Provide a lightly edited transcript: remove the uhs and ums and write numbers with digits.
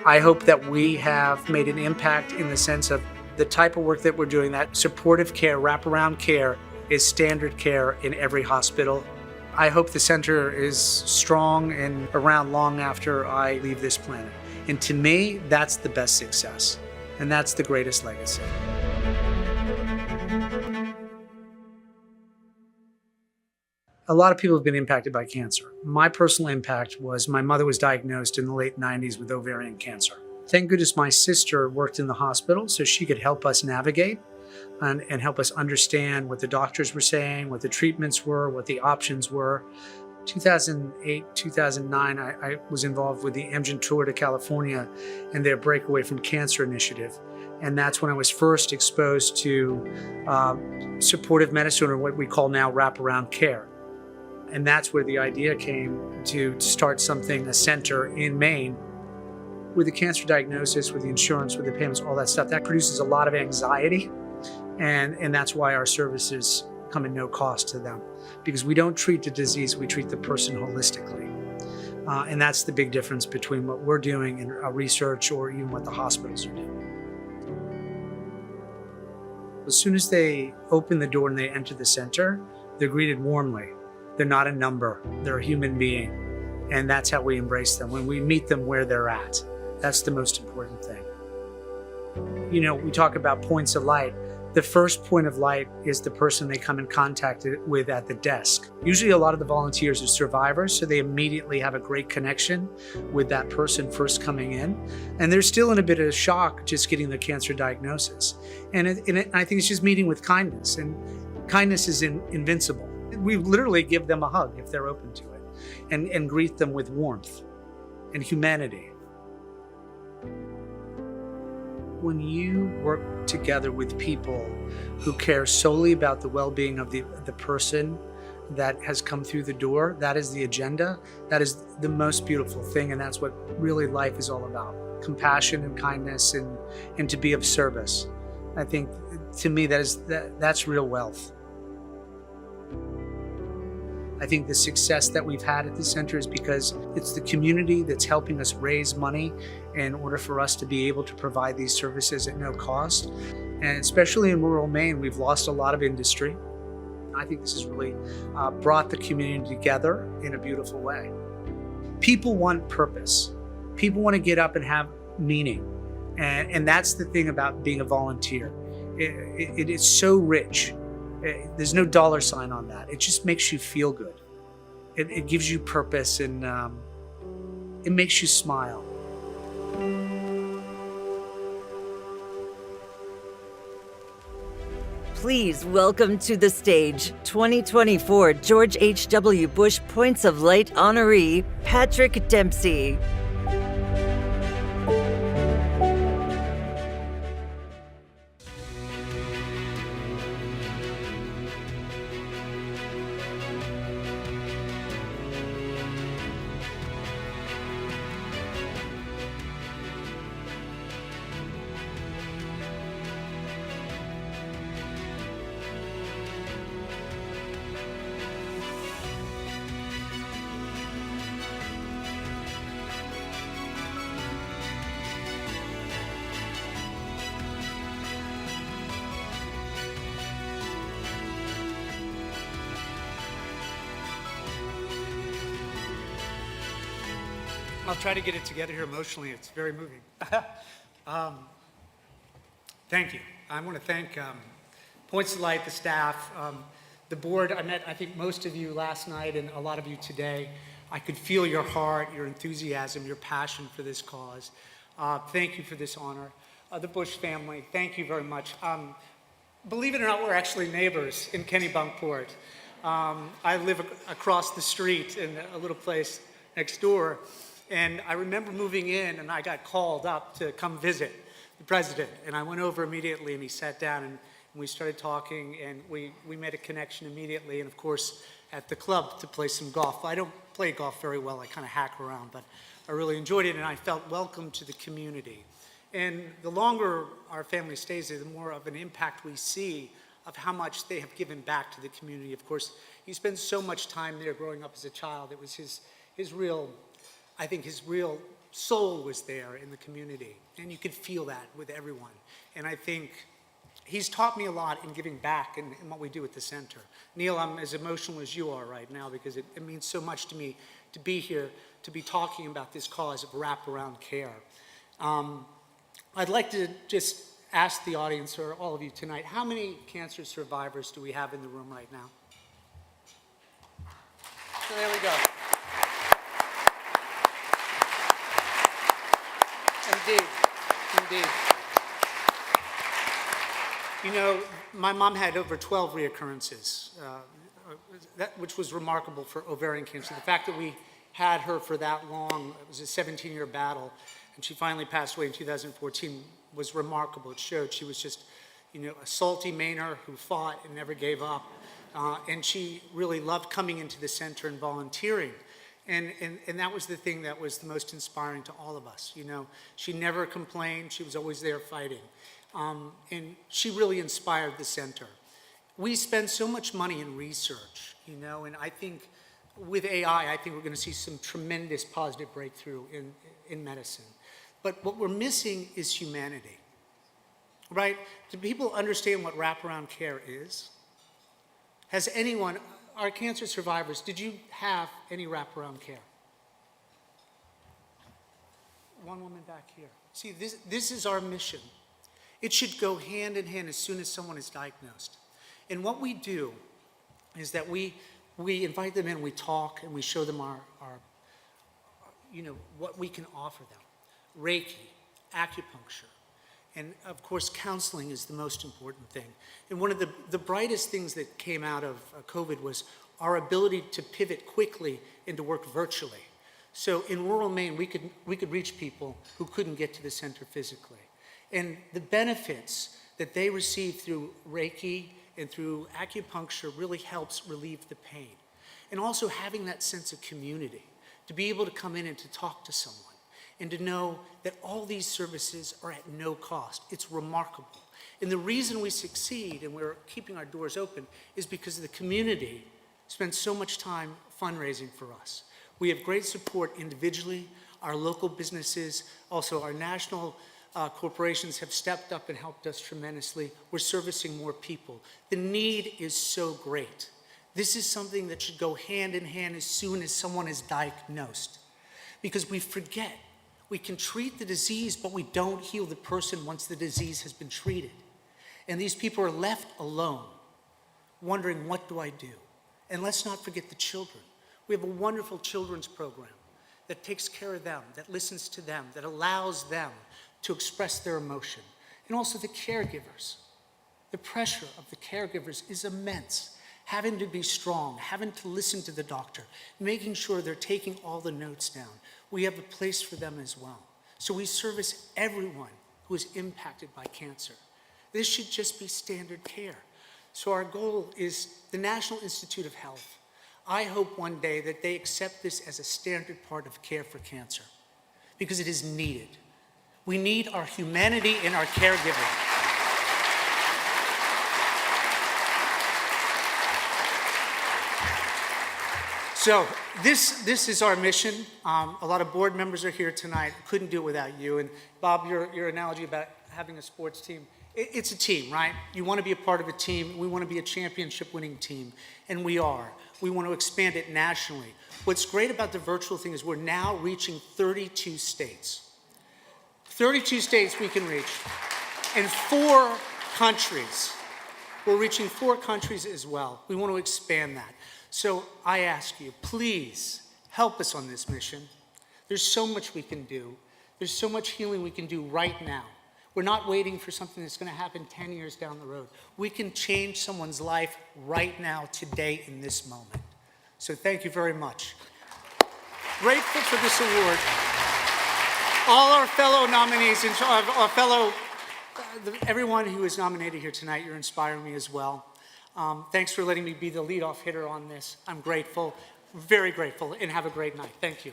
I hope that we have made an impact in the sense of the type of work that we're doing, that supportive care, wraparound care is standard care in every hospital. I hope the center is strong and around long after I leave this planet. And to me, that's the best success. And that's the greatest legacy. A lot of people have been impacted by cancer. My personal impact was my mother was diagnosed in the late 90s with ovarian cancer. Thank goodness my sister worked in the hospital so she could help us navigate and help us understand what the doctors were saying, what the treatments were, what the options were. 2008, 2009, I was involved with the Amgen Tour to California and their Breakaway from Cancer initiative. And that's when I was first exposed to supportive medicine, or what we call now wraparound care. And that's where the idea came to start something, a center in Maine. With the cancer diagnosis, with the insurance, with the payments, all that stuff, that produces a lot of anxiety. And that's why our services come at no cost to them. Because we don't treat the disease, we treat the person holistically. And that's the big difference between what we're doing in our research or even what the hospitals are doing. As soon as they open the door and they enter the center, they're greeted warmly. They're not a number, they're a human being. And that's how we embrace them, when we meet them where they're at. That's the most important thing. You know, we talk about points of light. The first point of light is the person they come in contact with at the desk. Usually a lot of the volunteers are survivors, so they immediately have a great connection with that person first coming in. And they're still in a bit of shock just getting the cancer diagnosis. And I think it's just meeting with kindness, and kindness is invincible. We literally give them a hug if they're open to it, and greet them with warmth and humanity. When you work together with people who care solely about the well-being of the person that has come through the door, that is the agenda, that is the most beautiful thing, and that's what really life is all about. Compassion and kindness, and to be of service. I think, to me, that's real wealth. I think the success that we've had at the center is because it's the community that's helping us raise money in order for us to be able to provide these services at no cost. And especially in rural Maine, we've lost a lot of industry. I think this has really brought the community together in a beautiful way. People want purpose. People want to get up and have meaning. And that's the thing about being a volunteer. It is so rich. There's no dollar sign on that. It just makes you feel good. It gives you purpose, and it makes you smile. Please welcome to the stage 2024 George H.W. Bush Points of Light honoree, Patrick Dempsey. I'll try to get it together here emotionally. It's very moving. Thank you. I want to thank Points of Light, the staff, the board. I met, I think, most of you last night and a lot of you today. I could feel your heart, your enthusiasm, your passion for this cause. Thank you for this honor. The Bush family, thank you very much. Believe it or not, we're actually neighbors in Kennebunkport. I live across the street in a little place next door. And I remember moving in, and I got called up to come visit the president. And I went over immediately, and he sat down, and we started talking, and we made a connection immediately. And of course, at the club to play some golf. I don't play golf very well. I kind of hack around, but I really enjoyed it, and I felt welcome to the community. And the longer our family stays there, the more of an impact we see of how much they have given back to the community. Of course, he spent so much time there growing up as a child. It was his real soul was there in the community, and you could feel that with everyone. And I think he's taught me a lot in giving back in what we do at the center. Neil, I'm as emotional as you are right now because it means so much to me to be here, to be talking about this cause of wraparound care. I'd like to just ask the audience, or all of you tonight, how many cancer survivors do we have in the room right now? So there we go. Indeed, indeed. You know, my mom had over 12 reoccurrences, which was remarkable for ovarian cancer. The fact that we had her for that long, it was a 17-year battle, and she finally passed away in 2014, was remarkable. It showed she was just, you know, a salty Mainer who fought and never gave up. And she really loved coming into the center and volunteering. And that was the thing that was the most inspiring to all of us. You know, she never complained. She was always there fighting. And she really inspired the center. We spend so much money in research, you know, and I think with AI, I think we're going to see some tremendous positive breakthrough in medicine. But what we're missing is humanity, right? Do people understand what wraparound care is? Has anyone, our cancer survivors, did you have any wraparound care? One woman back here. See, this is our mission. It should go hand in hand as soon as someone is diagnosed. And what we do is that we invite them in, we talk, and we show them our you know, what we can offer them. Reiki, acupuncture, and of course counseling is the most important thing. And one of the brightest things that came out of COVID was our ability to pivot quickly and to work virtually. So in rural Maine, we could reach people who couldn't get to the center physically. And the benefits that they receive through Reiki and through acupuncture really helps relieve the pain. And also having that sense of community, to be able to come in and to talk to someone, and to know that all these services are at no cost. It's remarkable. And the reason we succeed and we're keeping our doors open is because the community spends so much time fundraising for us. We have great support individually, our local businesses, also our national corporations have stepped up and helped us tremendously. We're servicing more people. The need is so great. This is something that should go hand in hand as soon as someone is diagnosed, because we forget. We can treat the disease, but we don't heal the person once the disease has been treated. And these people are left alone, wondering, what do I do? And let's not forget the children. We have a wonderful children's program that takes care of them, that listens to them, that allows them to express their emotion. And also the caregivers. The pressure of the caregivers is immense. Having to be strong, having to listen to the doctor, making sure they're taking all the notes down. We have a place for them as well. So we service everyone who is impacted by cancer. This should just be standard care. So our goal is the National Institute of Health. I hope one day that they accept this as a standard part of care for cancer, because it is needed. We need our humanity in our caregiving. So this is our mission. A lot of board members are here tonight. Couldn't do it without you. And Bob, your analogy about having a sports team, it's a team, right? You want to be a part of a team. We want to be a championship-winning team, and we are. We want to expand it nationally. What's great about the virtual thing is we're now reaching 32 states. 32 states we can reach, and 4 countries. We're reaching 4 countries as well. We want to expand that. So I ask you, please help us on this mission. There's so much we can do. There's so much healing we can do right now. We're not waiting for something that's going to happen 10 years down the road. We can change someone's life right now, today, in this moment. So thank you very much. Grateful for this award. All our fellow nominees, and our fellow, everyone who is nominated here tonight, you're inspiring me as well. Thanks for letting me be the leadoff hitter on this. I'm grateful, very grateful, and have a great night. Thank you.